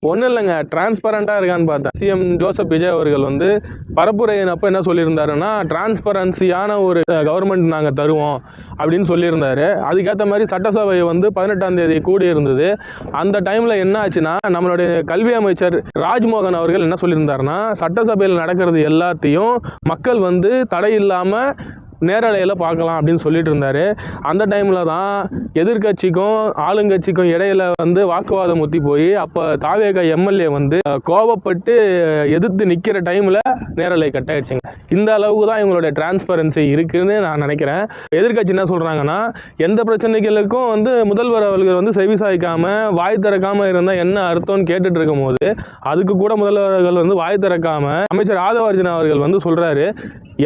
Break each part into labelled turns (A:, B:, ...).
A: ஒன்றும் இல்லைங்க, டிரான்ஸ்பரண்ட்டாக இருக்கான்னு பார்த்தேன். சிஎம் ஜோசப் விஜய் அவர்கள் வந்து பரப்புரையின் அப்போ என்ன சொல்லியிருந்தாருன்னா, டிரான்ஸ்பரன்சியான ஒரு கவர்மெண்ட் நாங்கள் தருவோம் அப்படின்னு சொல்லியிருந்தாரு. அதுக்கேற்ற மாதிரி சட்டசபை வந்து 18ஆம் தேதி கூடி இருந்தது. அந்த டைமில் என்ன ஆச்சுன்னா, நம்மளுடைய கல்வி அமைச்சர் ராஜ்மோகன் அவர்கள் என்ன சொல்லியிருந்தாருன்னா, சட்டசபையில் நடக்கிறது எல்லாத்தையும் மக்கள் வந்து தடை இல்லாமல் நேரலையில் பார்க்கலாம் அப்படின்னு சொல்லிட்டு இருந்தார். அந்த டைமில் தான் எதிர்கட்சிக்கும் ஆளுங்கட்சிக்கும் இடையில வந்து வாக்குவாதம் முத்தி போய் அப்போ தாவேக எம்எல்ஏ வந்து கோபப்பட்டு எதிர்த்து நிற்கிற டைமில் நேரலை கட் ஆயிடுச்சுங்க. இந்த அளவுக்கு தான் இவங்களுடைய டிரான்ஸ்பரன்சி இருக்குதுன்னு நான் நினைக்கிறேன். எதிர்கட்சி என்ன சொல்கிறாங்கன்னா, எந்த பிரச்சனைகளுக்கும் வந்து முதல்வர் அவர்கள் வந்து செவி சாய்க்காமல் வாய் திறக்காமல் இருந்தால் என்ன அர்த்தம்னு கேட்டுட்டு இருக்கும் போது, அதுக்கு கூட முதல்வர் அவர்கள் வந்து வாய் திறக்காமல் அமைச்சர் ஆதவர்ஜுனா அவர்கள் வந்து சொல்கிறாரு,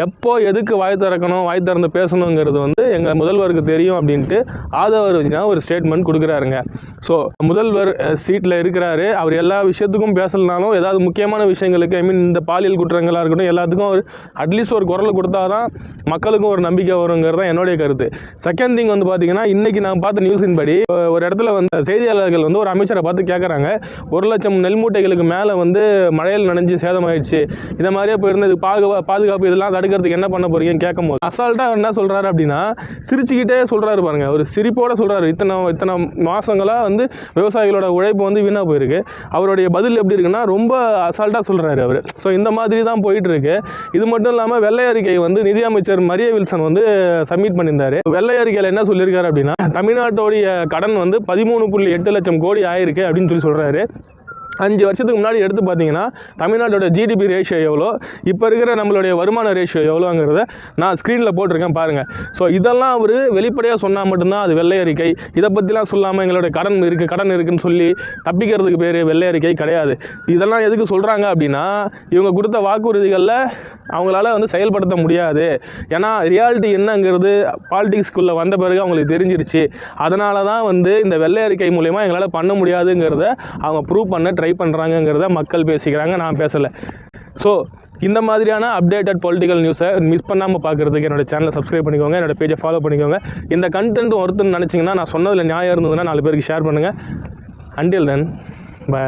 A: எப்போ எதுக்கு வாய் திறக்கணும், வாய் திறந்து பேசணுங்கிறது வந்து எங்கள் முதல்வருக்கு தெரியும் அப்படின்ட்டு ஆதவர்ஜுனா ஒரு ஸ்டேட்மெண்ட் கொடுக்குறாருங்க. ஸோ முதல்வர் சீட்டில் இருக்கிறாரு, அவர் எல்லா விஷயத்துக்கும் பேசலனாலும் ஏதாவது முக்கியமான விஷயங்களுக்கு, இந்த பாலியல் குற்றங்களாக இருக்கட்டும், எல்லாத்துக்கும் ஒரு அட்லீஸ்ட் ஒரு குரல் கொடுத்தா தான் மக்களுக்கும் ஒரு நம்பிக்கை வருங்கிறது தான் என்னுடைய கருத்து. செகண்ட் திங் வந்து பார்த்தீங்கன்னா, இன்றைக்கி நான் பார்த்த நியூஸின் படி ஒரு இடத்துல வந்து செய்தியாளர்கள் வந்து ஒரு அமைச்சரை பார்த்து கேட்குறாங்க, 1 லட்சம் நெல் மூட்டைகளுக்கு மேலே வந்து மழையில் நனைஞ்சு சேதமாயிடுச்சு, இந்த மாதிரியே போயிருந்தது, பாதுகாப்பு இதெல்லாம் தடுக்கிறதுக்கு என்ன பண்ண போறீங்கன்னு கேட்கும்போது அசால்ட்டாக என்ன சொல்கிறாரு அப்படின்னா, சிரிச்சுக்கிட்டே சொல்கிறாரு பாருங்க, ஒரு சிரிப்போட சொல்கிறாரு. இத்தனை மாதங்களாக வந்து விவசாயிகளோட உழைப்பு வந்து வீணாக போயிருக்கு. அவருடைய பதில் எப்படி இருக்குன்னா, ரொம்ப அசால்ட்டாக சொல்கிறாரு அவர். ஸோ இந்த மாதிரி தான் போயிட்டு இருக்கு. இது மட்டும் இல்லாமல் வெள்ளை அறிக்கை வந்து நிதியமைச்சர் மரிய வில்சன் வந்து சப்மிட் பண்ணியிருந்தாரு. வெள்ளை அறிக்கையில் என்ன சொல்லியிருக்காரு அப்படின்னா, தமிழ்நாட்டோடைய கடன் வந்து 13.8 லட்சம் கோடி ஆயிருக்கு அப்படின்னு சொல்லி சொல்கிறாரு. 5 வருஷத்துக்கு முன்னாடி எடுத்து பார்த்தீங்கன்னா தமிழ்நாட்டோட ஜிடிபி ரேஷியோ எவ்வளோ, இப்போ இருக்கிற நம்மளுடைய வருமான ரேஷியோ எவ்வளோங்கிறத நான் ஸ்க்ரீனில் போட்டிருக்கேன் பாருங்கள். ஸோ இதெல்லாம் அவர் வெளிப்படையாக சொன்னால் மட்டும்தான் அது வெள்ளை அறிக்கை. இதை பற்றிலாம் சொல்லாமல் எங்களுடைய கடன் இருக்குன்னு சொல்லி தப்பிக்கிறதுக்கு பேர் வெள்ளை அறிக்கை கிடையாது. இதெல்லாம் எதுக்கு சொல்கிறாங்க அப்படின்னா, இவங்க கொடுத்த வாக்குறுதிகளில் அவங்களால வந்து செயல்படுத்த முடியாது. ஏன்னா ரியாலிட்டி என்னங்கிறது பாலிடிக்ஸ்குள்ளே வந்த பிறகு அவங்களுக்கு தெரிஞ்சிருச்சு. அதனால தான் வந்து இந்த வெள்ளை அறிக்கை மூலமா எங்களால் பண்ண முடியாதுங்கிறத அவங்க ப்ரூவ் பண்ண ட்ரை பண்ணுறாங்கங்கிறத மக்கள் பேசிக்கிறாங்க, நான் பேசலை. ஸோ இந்த மாதிரியான அப்டேட்டட் பொலிட்டிக்கல் நியூஸை மிஸ் பண்ணாமல் பார்க்குறதுக்கு என்னோடய சேனலை சப்ஸ்கிரைப் பண்ணிக்கோங்க, என்னோடய பேஜை ஃபாலோ பண்ணிக்கோங்க. இந்த கண்டென்ட் ஒருத்தர் நினச்சிங்கன்னா, நான் சொன்னதில் நியாயம் இருந்ததுன்னா 4 பேருக்கு ஷேர் பண்ணுங்கள். Until then, by.